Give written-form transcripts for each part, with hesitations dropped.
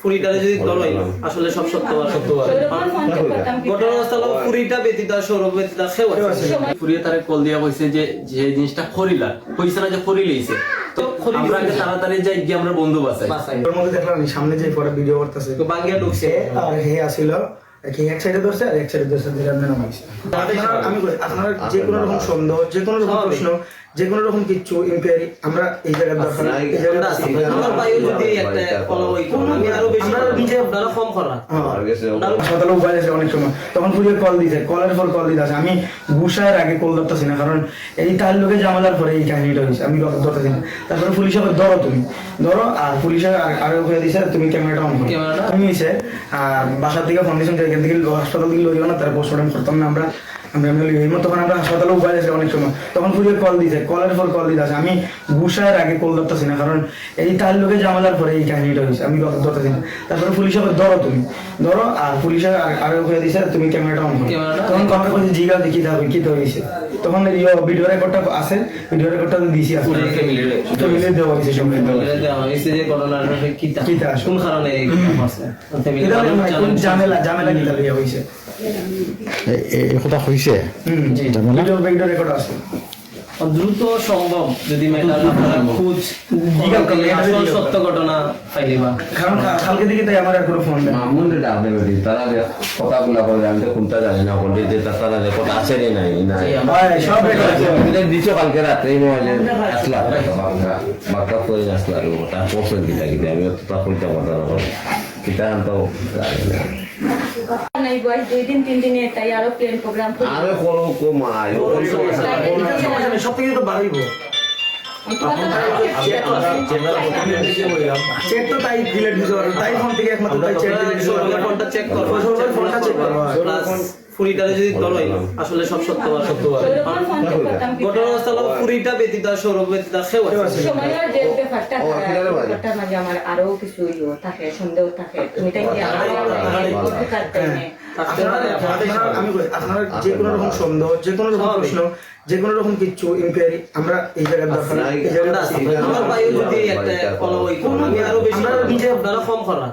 ফুরিটারে যদি ধরো আসলে সব সত্য ঘটনাস্থল ফুরিটা ব্যতীত সৌরভ ব্যতীত সেও ফুরিয়ে তারে কল দিয়া কইছে যে যে জিনিসটা খরিলা কইছে না যে খরি লইছে তো আমরা আগে তাড়াতাড়ি যাই গিয়ে আমরা বন্ধু বাসাই ওর মধ্যে দেখলাম আমি সামনে যে পরে ভিডিও করতেছে তো বাঙ্গিয়া ঢুকছে আর হে আসিল কি এক সাইডে ধরছে আর এক সাইডে ধরছে দিলাম না নামাইছে আমি কই আপনারা যে কোনো রকম সন্দেহ যে কোনো রকম প্রশ্ন যে কোনো রকম কিছু ইনকোয়ারি আমরা এই জায়গায় দরকার এই জায়গায় আছি আমার ভাইও যদি একটা ফলো হইতো আমি আরো বেশি আমরা নিজে আপনারা কম করা হাসপাতালে উপায় আছে অনেক সময় তখন ফুরিয়ে কল দিতে কলের পর কল দিতে আছে আমি গুসায়ের আগে কল ধরতেছি না কারণ এই তার লোকে জামালার পরে এই কাহিনীটা হয়েছে আমি ধরতেছি না তারপরে পুলিশ আবার ধরো তুমি ধরো আর পুলিশের আরো করে দিছে তুমি ক্যামেরাটা অন করো তুমি এসে বাসার থেকে ফোন দিয়েছেন এখান থেকে হাসপাতাল দিকে লইও না তার পোস্টমর্টম করতাম না আমরা তখন আমরা হাসপাতালে উপায় আছে অনেক সময় তখন ফুরিয়ে কল দিতে কলের পর কল দিতে আছে আমি গুসায়ের আগে কল ধরতেছি না কারণ এই তার লোকে জামালার পরে এই কাহিনীটা হয়েছে আমি ধরতেছি না তারপরে পুলিশ আবার ধরো তুমি ধরো আর পুলিশের আরো করে দিছে তুমি ক্যামেরাটা অন করো তখন আমরা বলছি জিগা দেখি কি তো হয়েছে তখন ভিডিও রেকর্ডটা আছে ভিডিও রেকর্ডটা দিয়েছি ফ্যামিলি দেওয়া হয়েছে সঙ্গে দেওয়া হয়েছে যে ঘটনাটা কিতা কোন কারণে ঝামেলা কিতা দেওয়া হয়েছে এই কথা হইছে ভিডিও রেকর্ড আছে দ্রুত সম্ভব যদি ম্যাটার আপনারা খোঁজ আসল সত্য ঘটনা পাইলিবা কারণ কালকে দিকে তাই আমার কোনো ফোন দেয় মামুনরে ডাকবে বেটি তারা কথাগুলা বলে আমি তো কোনটা জানি না বলি যে তারা যে কথা আছে রে নাই না সব রেকর্ড আছে এটা দিছো কালকে রাতে মোবাইলে আসলা বাক্কা করে আসলা আর ওটা পছন্দ দিলা কি আমি তো তা কইতে পারতাম না কিটা তো নাই বয়স 2-3 দিনে তাই আরো প্ল্যান প্রোগ্রাম করি আরে কোন কমাই সব থেকে তো বাড়াইব চেক তো তাই ডিলিট দিতে পারবে তাই ফোন থেকে একমাত্র তাই চেক ডিলিট দিতে পারবে ফোনটা চেক করব ফোনটা চেক করব ফুরিটারে যদি ধরো আসলে সব সত্য ঘটনাস্থল ফুরিটা ব্যতীত সৌরভ ব্যতীত সেও সময়ের যে ব্যাপারটা মাঝে আমার আরো কিছু থাকে সন্দেহ থাকে তুমি তাই আমি কই আপনারা যে কোনো রকম সন্দেহ যে কোনো রকম প্রশ্ন যে কোনো রকম কিছু ইনকোয়ারি আমরা এই জায়গায় দরকার এই জায়গায় আছি আমার ভাইও যদি একটা ফলো হইতো আমি আরো বেশি আমরা নিজে আপনারা কম করা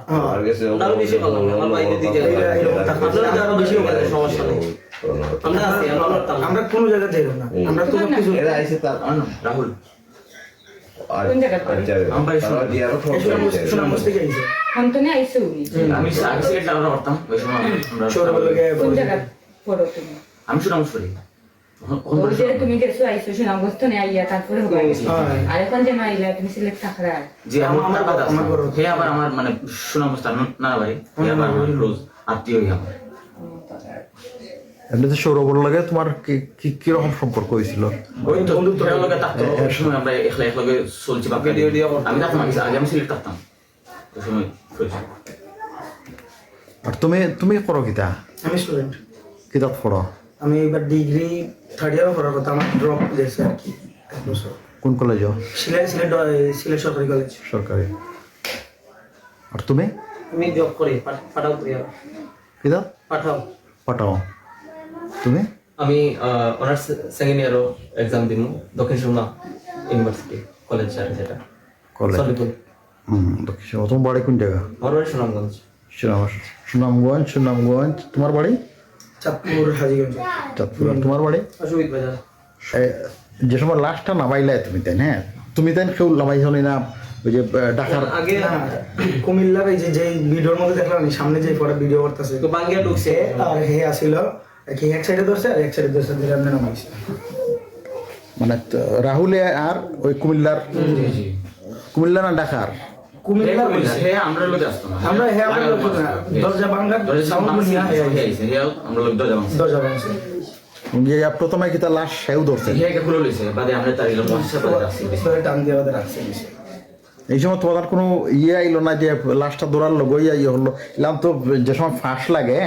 আরো বেশি করা আমার ভাই যদি আপনারা আরো বেশি হবে সমস্যা নেই আমরা আছি আমরা কোনো জায়গায় যাইব না আমরা তো কিছু এরা আইছে তার রাহুল কোন জায়গা আমরা দিয়ারও শোনা মস্তি গাইছে অন্তনে আইছে উনি আমি সিলেট যাওয়ার করতাম ওই সময় আমরা শহরের লগে কোন জায়গা পড়ো তুমি আমি সুনামশ্বরী ওই যে তুমি গেছো আইছো সুনামগঞ্জ নে আইয়া তারপরে হবে আর এখন যে মাইলা তুমি সিলেক্ট থাকরা যে আমার কথা হে আবার আমার মানে সুনামগঞ্জ না বাড়ি হে আবার রোজ আত্মীয় আমার এমনিতে সৌরভর লাগে তোমার কি রকম সম্পর্ক হয়েছিল? ওই তো ওর লগে থাকতো ওই সময় আমরা একলা চলছি বা ভিডিও আমি থাকতাম আগে আমি সিলেট থাকতাম ওই সময় আর তুমি করো কিতা? আমি স্টুডেন্ট কিতাব পড়ো? আমি এবার ডিগ্রি থার্ড ইয়ার করার কথা আমার ড্রপ দিয়েছে আর কি এক বছর কোন কলেজে? সিলেট সরকারি কলেজ সরকারি। আর তুমি? আমি জব করি পাঠাও করি কিতাব পাঠাও। তুমি? আমি অনার্স সেকেন্ড ইয়ারও এক্সাম দিব দক্ষিণ সুরমা ইউনিভার্সিটি কলেজ যেটা কলেজ দক্ষিণ। তোমার বাড়ি কোন জায়গা? আমার বাড়ি সুনামগঞ্জ। সুনামগঞ্জ। তোমার বাড়ি? চাঁদপুর হাজীগঞ্জ। চাঁদপুর। তোমার বাড়ি? অসুবিধা বাজার। যে সময় লাস্টটা নামাইলে তুমি তাই হ্যাঁ তুমি তাই কেউ নামাইছ না ওই যে ঢাকার আগে কুমিল্লার এই যে ভিডিওর মধ্যে দেখলাম আমি সামনে যে পরে ভিডিও করতেছে তো বাঙ্গিয়া ঢুকছে আর হে আসিল কি এক সাইডে ধরছে আর এক সাইডে ধরছে দিলাম না নামাইছে মানে রাহুলে আর ওই কুমিল্লা না ঢাকার কুমিল্লার হে আমরা লগে আসতাম আমরা হে আমরা দরজা ভাঙার সাউন্ড নিয়ে হে আমরা লগে দরজা ভাঙছে যে প্রথমে কি তার লাশ সেও ধরছে হে কে খুলে লইছে বাদে আমরা তার ইলো মশা পড়ে রাখছি টান দিয়ে ওদের রাখছে এই সময় তোমার কোনো আইলো না যে লাশটা দৌড়ার লগই হলো এলাম তো যে সময় ফাঁস লাগে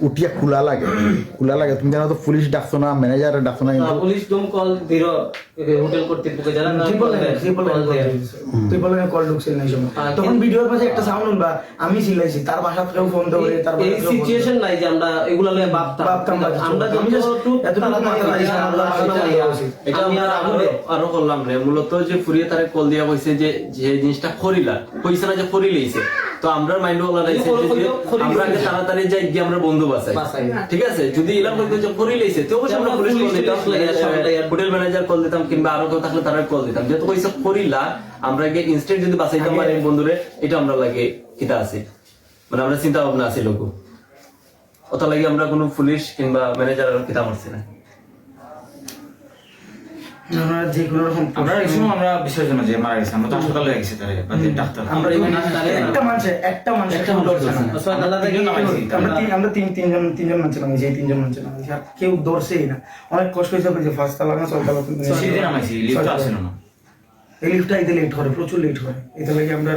উঠিয়া খোলা লাগে তুমি জানো তো পুলিশ ডাকছো না ম্যানেজার ডাকছো না পুলিশ কল দিল হোটেল কর্তৃপক্ষ যারা তুই বলে কল ঢুকছিল না সময় তখন ভিডিওর পাশে একটা সাউন্ড বা আমি চিল্লাইছি তার বাসা থেকেও ফোন ধরে তার এই সিচুয়েশন নাই যে আমরা এগুলা লয়ে ভাবতাম আমরা এত এটা আমি আরো করলাম রে মূলত যে ফুরিয়ে তারে কল দিয়া কইছে যে যে জিনিসটা খরিলা কইছে না যে খরি লইছে তো আমরা মাইন্ড ওলা রাইছে যে আমরা আগে তাড়াতাড়ি যাই গিয়ে আমরা বন্ধু বাসাই, ঠিক আছে? যদি এলাম হয়তো যে করি লইছে তো অবশ্যই আমরা পুলিশ কল দিতাম, হোটেল ম্যানেজার কল দিতাম, কিংবা আরো কেউ থাকলে তারা কল দিতাম। যেহেতু কইছে করিলা আমরা আগে ইনস্ট্যান্ট যদি বাসাইতাম পারি বন্ধুরে, এটা আমরা লাগে কিতা আছে, মানে আমরা চিন্তা ভাবনা আছে লোক, অত লাগে আমরা কোনো পুলিশ কিংবা ম্যানেজার কিতা মারছি না। আমরা যে কোনো রকম আমরা এই সময় আমরা বিষয় জানা যে মারা গেছে, আমরা তো হাসপাতালে গেছি তারে বা যে ডাক্তার আমরা একটা মানুষ ধরছে না। আমরা তিনজন মানুষ নামাইছি, এই তিনজন মানুষ নামাইছি, আর কেউ ধরছেই না। অনেক কষ্ট হয়েছে যে ফার্স্ট তালা না চলতালা সিঁড়িতে নামাইছি, লিফট আসছিল না। এই লিফটটা এতে লেট করে, প্রচুর লেট করে, এটা লাগে আমরা